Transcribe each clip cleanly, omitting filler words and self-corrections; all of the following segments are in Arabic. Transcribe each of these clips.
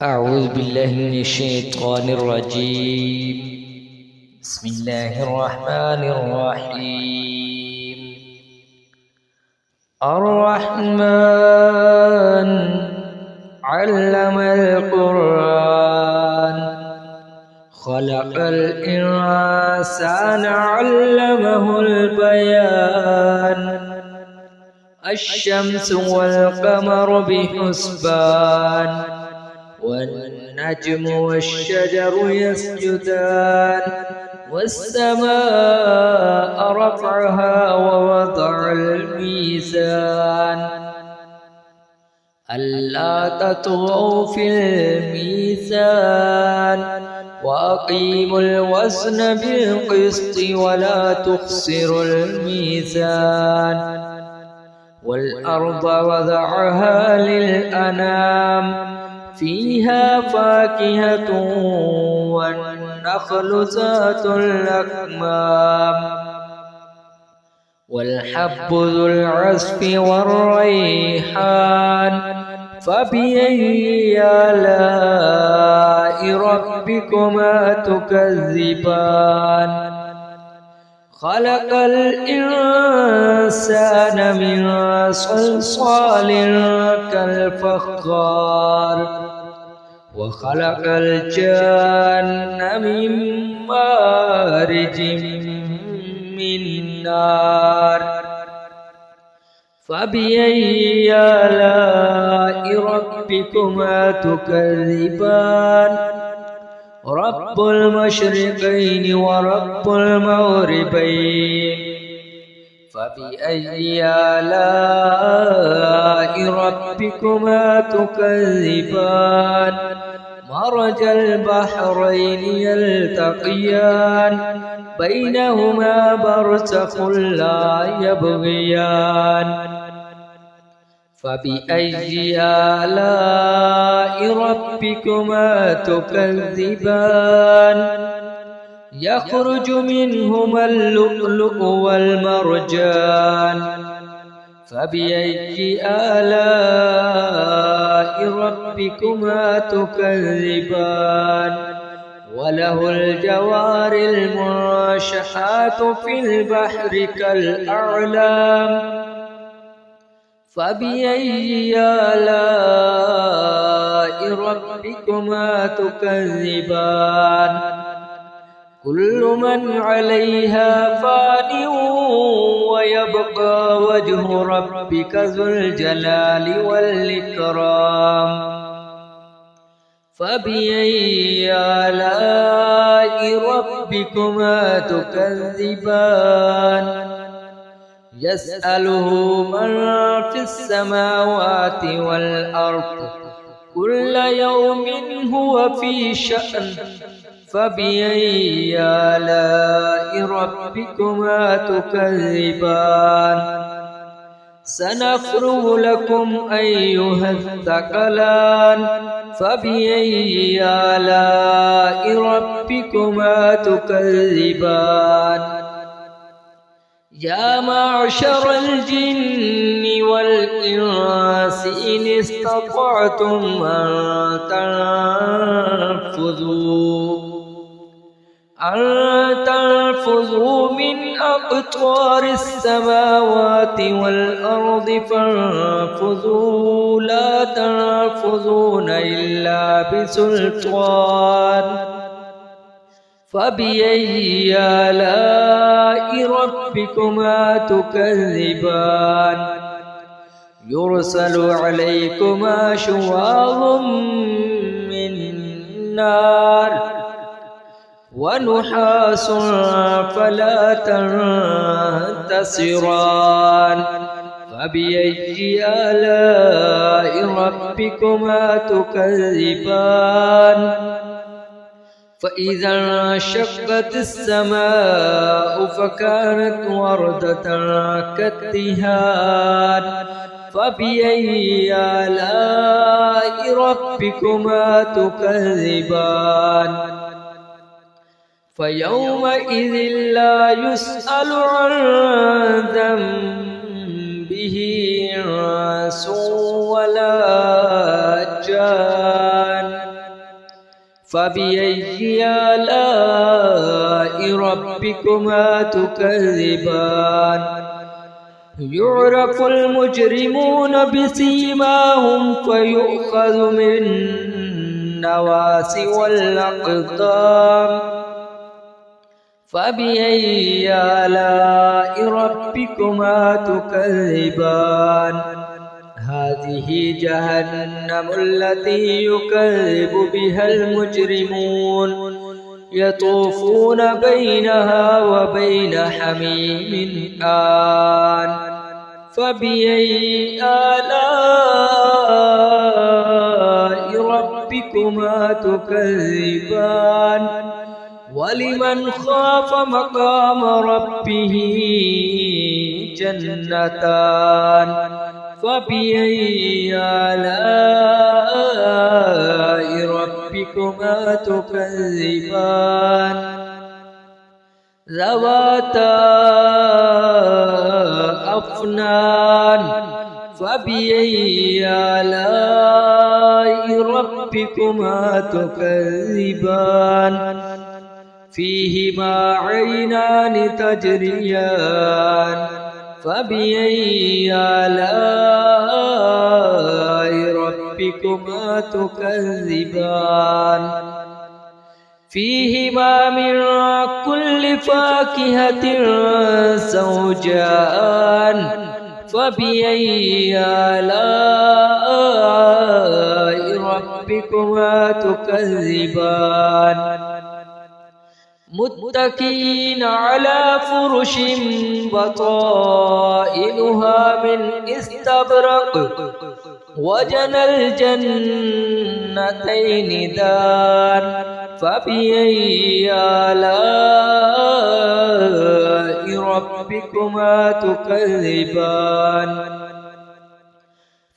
أعوذ بالله من الشيطان الرجيم. بسم الله الرحمن الرحيم. الرحمن علم القرآن خلق الإنسان علمه البيان الشمس والقمر بحسبان والنجم والشجر يسجدان والسماء رفعها ووضع الميزان ألا تطغوا في الميزان وأقيموا الوزن بالقسط ولا تخسروا الميزان والأرض وضعها للأنام فيها فاكهة والنخل ذات الأكمام والحب ذو العصف والريحان فبأي آلاء ربكما تكذبان خلق الإنسان من صلصال كالفخار وخلق الجن من مارج من نار فبأي آلاء ربكما تكذبان رب المشرقين ورب المغربين فبأي آلاء ربكما تكذبان مرج البحرين يلتقيان بينهما برزخ لا يبغيان فبأي آلاء ربكما تكذبان يخرج منهما اللؤلؤ والمرجان فبأي آلاء ربكما تكذبان وله الجوار المنشآت في البحر كالأعلام فبأي آلاء ربكما تكذبان كل من عليها فان ويبقى وجه ربك ذو الجلال والإكرام فبأي آلاء ربكما تكذبان يسأله من في السماوات والأرض كل يوم هو في شأن فبأي آلاء ربكما تكذبان سنفرغ لكم أيها الثقلان فبأي آلاء ربكما تكذبان يا معشر الجن والإنس إن استطعتم أن تنفذوا من أقطار السماوات والأرض فانفذوا لا تنفذون إلا بسلطان فبأي آلاء ربكما تكذبان يرسل عليكما شواظ من نار ونحاس فلا تنتصران فبأي آلاء ربكما تكذبان فإذا انشقت السماء فكانت وردة كالدهان فبأي آلاء ربكما تكذبان فيومئذ لا يسأل عن ذنبه إنس ولا جان فبأي آلاء ربكما تكذبان يعرف المجرمون بسيماهم فيؤخذ من النواصي والأقدام فبأي آلاء ربكما تكذبان هذه جهنم التي يكذب بها المجرمون يطوفون بينها وبين حميم آن فبأي آلاء ربكما تكذبان ولمن خاف مقام ربه جنتان فبأي آلاء ربكما تكذبان ذواتا أفنان فبأي آلاء ربكما تكذبان فيهما عينان تجريان فبأي آلاء ربكما تكذبان فيهما من كل فاكهة زوجان فبأي آلاء ربكما تكذبان متكئين على فرش بطائنها من استبرق وجنى الجنتين دان فبأي آلاء ربكما تكذبان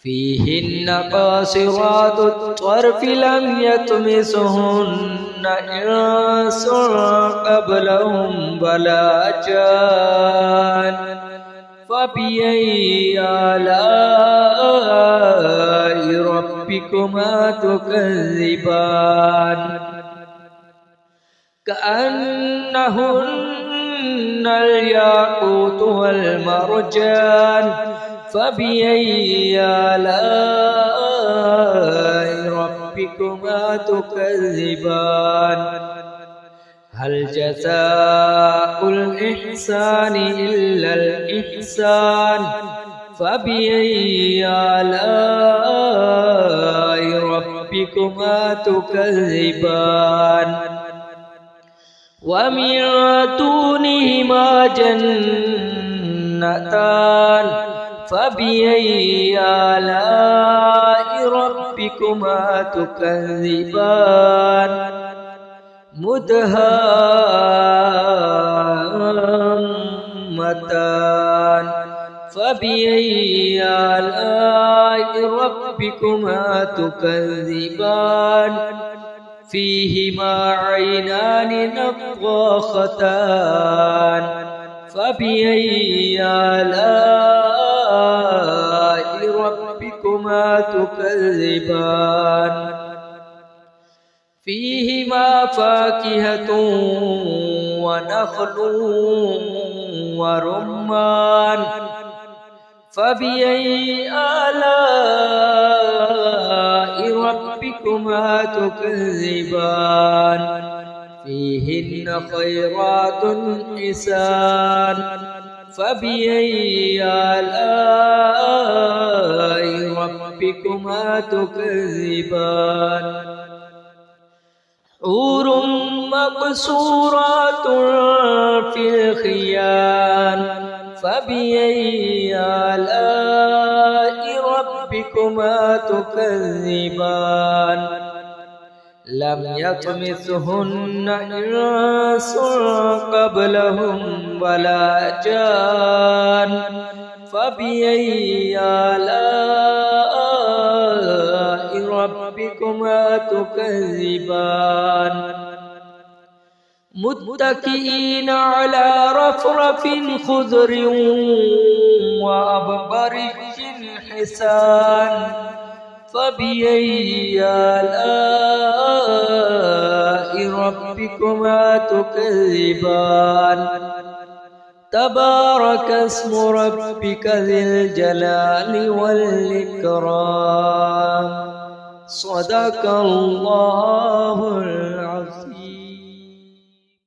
فيهن قاصرات الطرف لم يطمسهن إنس قبلهم ولا جان فبأي آلاء ربكما تكذبان كأنهن الياقوت والمرجان فبأي آلاء ربكما تكذبان هل جزاء الإحسان إلا الإحسان فبأي آلاء ربكما تكذبان ومن دونهما جنتان فبأي آلاء ربكما تكذبان مدهامتان فبأي آلاء ربكما تكذبان فيهما عينان نضاختان فبأي آلاء ربكما تكذبان فيهما فاكهة ونخل ورمان فبأي آلاء ربكما تكذبان فيهن خيرات حسان فبأي آلاء ربكما تكذبان حور مقصورات في الخيام فبأي آلاء ربكما تكذبان لم يطمثهن إنس قبلهم ولا جان فبأي آلاء ربكما تكذبان متكئين على رفرف خضر وأبقري حسان فبأي آلاء ربكما تكذبان تبارك اسم ربك ذي الجلال والإكرام صدق الله العظيم.